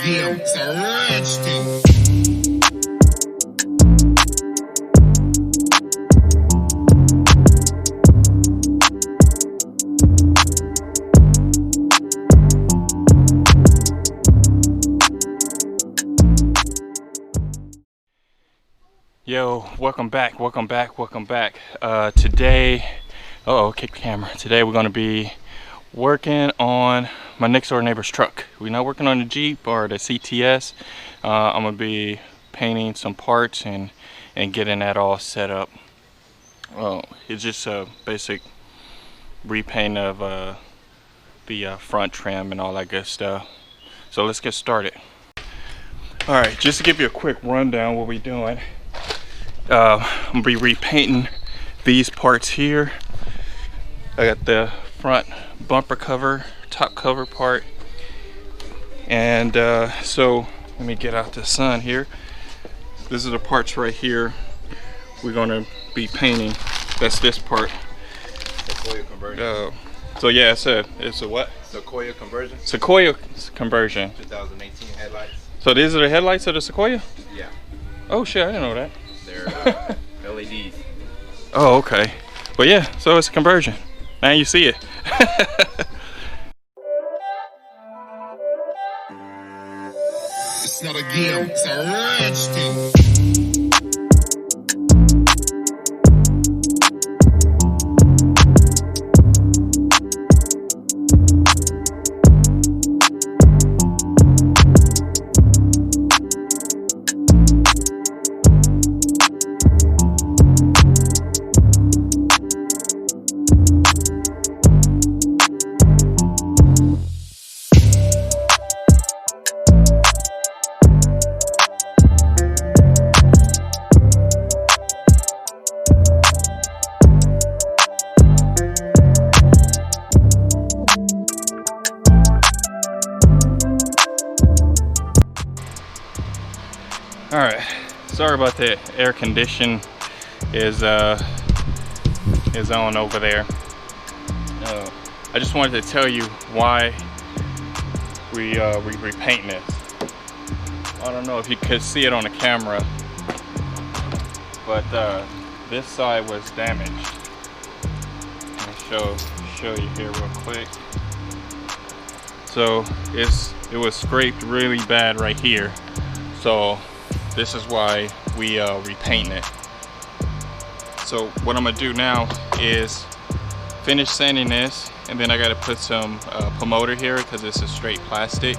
game, it's a rich thing. Yo, welcome back. Today, kick the camera. Today we're gonna be working on my next door neighbor's truck. We're not working on the Jeep or the CTS. I'm gonna be painting some parts and getting that all set up. It's just a basic repaint of the front trim and all that good stuff. So let's get started. All right, just to give you a quick rundown what we're doing. I'm gonna be repainting these parts here. I got the front bumper cover, top cover part, and so let me get out the sun here. This is the parts right here we're gonna be painting. That's this part. Sequoia conversion. So yeah, it's a what? Sequoia conversion. Sequoia conversion. 2018 headlights. So these are the headlights of the Sequoia? Yeah. Oh shit, I didn't know that. They're LEDs. Oh, okay. But yeah, so it's a conversion. Now you see it. It's not a game, it's a rich thing. All right, sorry about that. Air condition is on over there. I just wanted to tell you why we repainting this. I don't know if you could see it on the camera, but this side was damaged. Let me show you here real quick. So it was scraped really bad right here. So this is why we repainting it. So what I'm gonna do now is finish sanding this, and then I gotta put some promoter here because it's a straight plastic,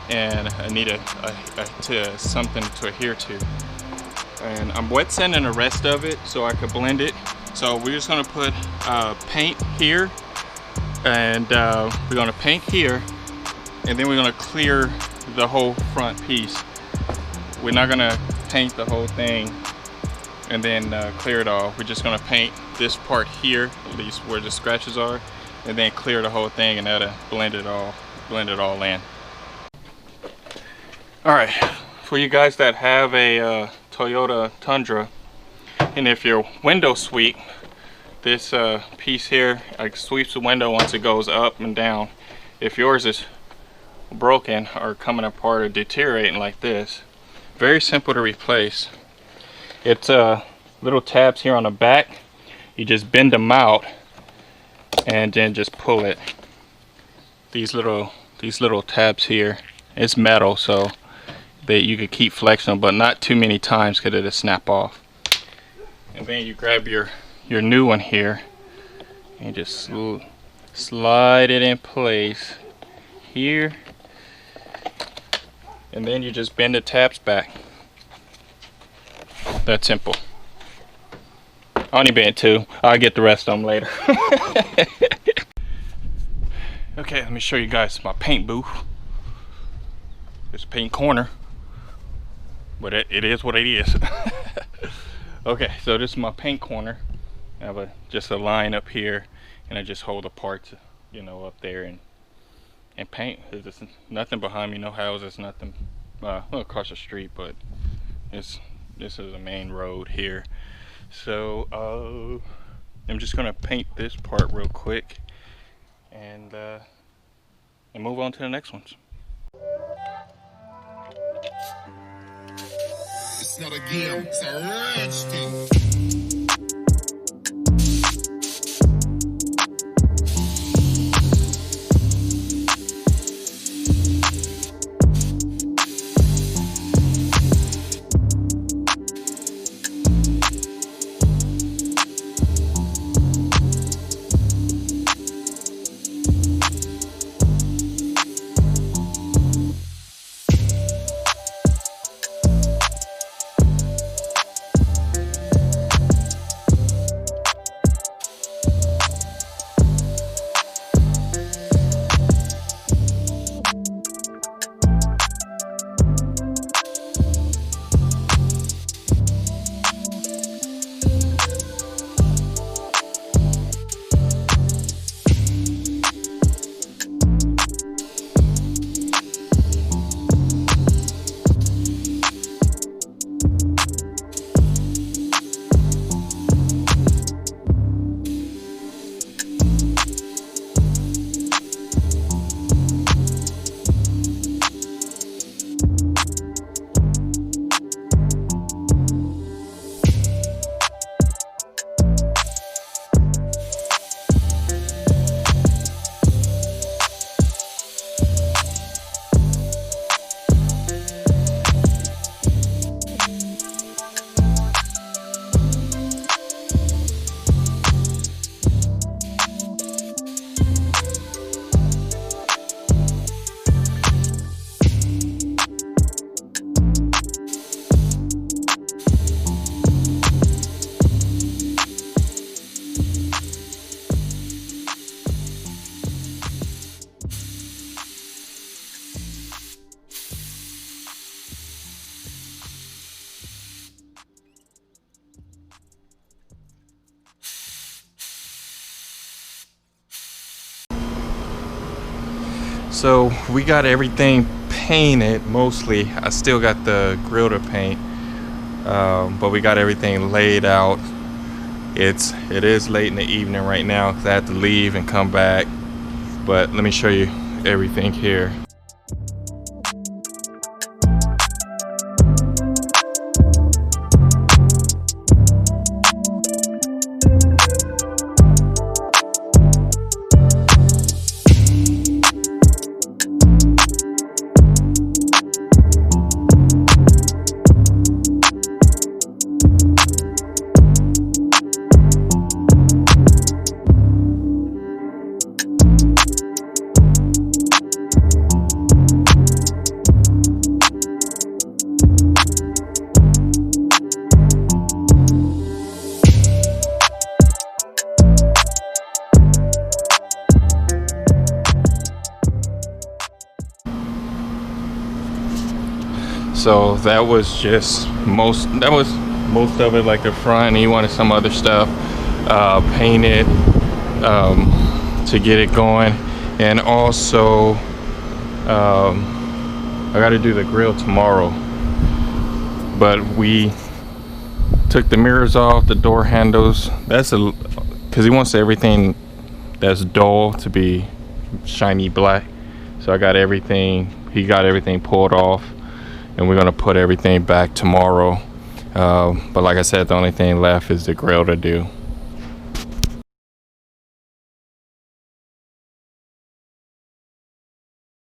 and I need something to adhere to. And I'm wet sanding the rest of it so I could blend it. So we're just gonna put paint here, and we're gonna paint here, and then we're gonna clear the whole front piece. We're not gonna paint the whole thing and then clear it all. We're just gonna paint this part here, at least where the scratches are, and then clear the whole thing, and that'll blend it all in. All right, for you guys that have a Toyota Tundra, and if your window sweep, this piece here like sweeps the window once it goes up and down. If yours is broken or coming apart or deteriorating like this, very simple to replace. It's little tabs here on the back. You just bend them out and then just pull it. These little tabs here, it's metal, so that you could keep flexing them, but not too many times because it'll snap off. And then you grab your new one here and just slide it in place here. And then you just bend the tabs back. That's simple. I only bent two. I'll get the rest of them later. Okay, let me show you guys my paint booth. It's paint corner, but it is what it is. Okay, so this is my paint corner. I have just a line up here, and I just hold the parts, up there and paint. There's just nothing behind me, no houses, nothing across the street, but this is a main road here. So I'm just gonna paint this part real quick and move on to the next ones. It's not a game, it's a rich thing. So we got everything painted mostly. I still got the grill to paint, but we got everything laid out. It is late in the evening right now because I had to leave and come back. But let me show you everything here. So that was most of it, like the front. He wanted some other stuff painted to get it going, and also I got to do the grill tomorrow. But we took the mirrors off, the door handles. Because he wants everything that's dull to be shiny black. So I got everything. He got everything pulled off. And we're gonna put everything back tomorrow. But like I said, the only thing left is the grill to do.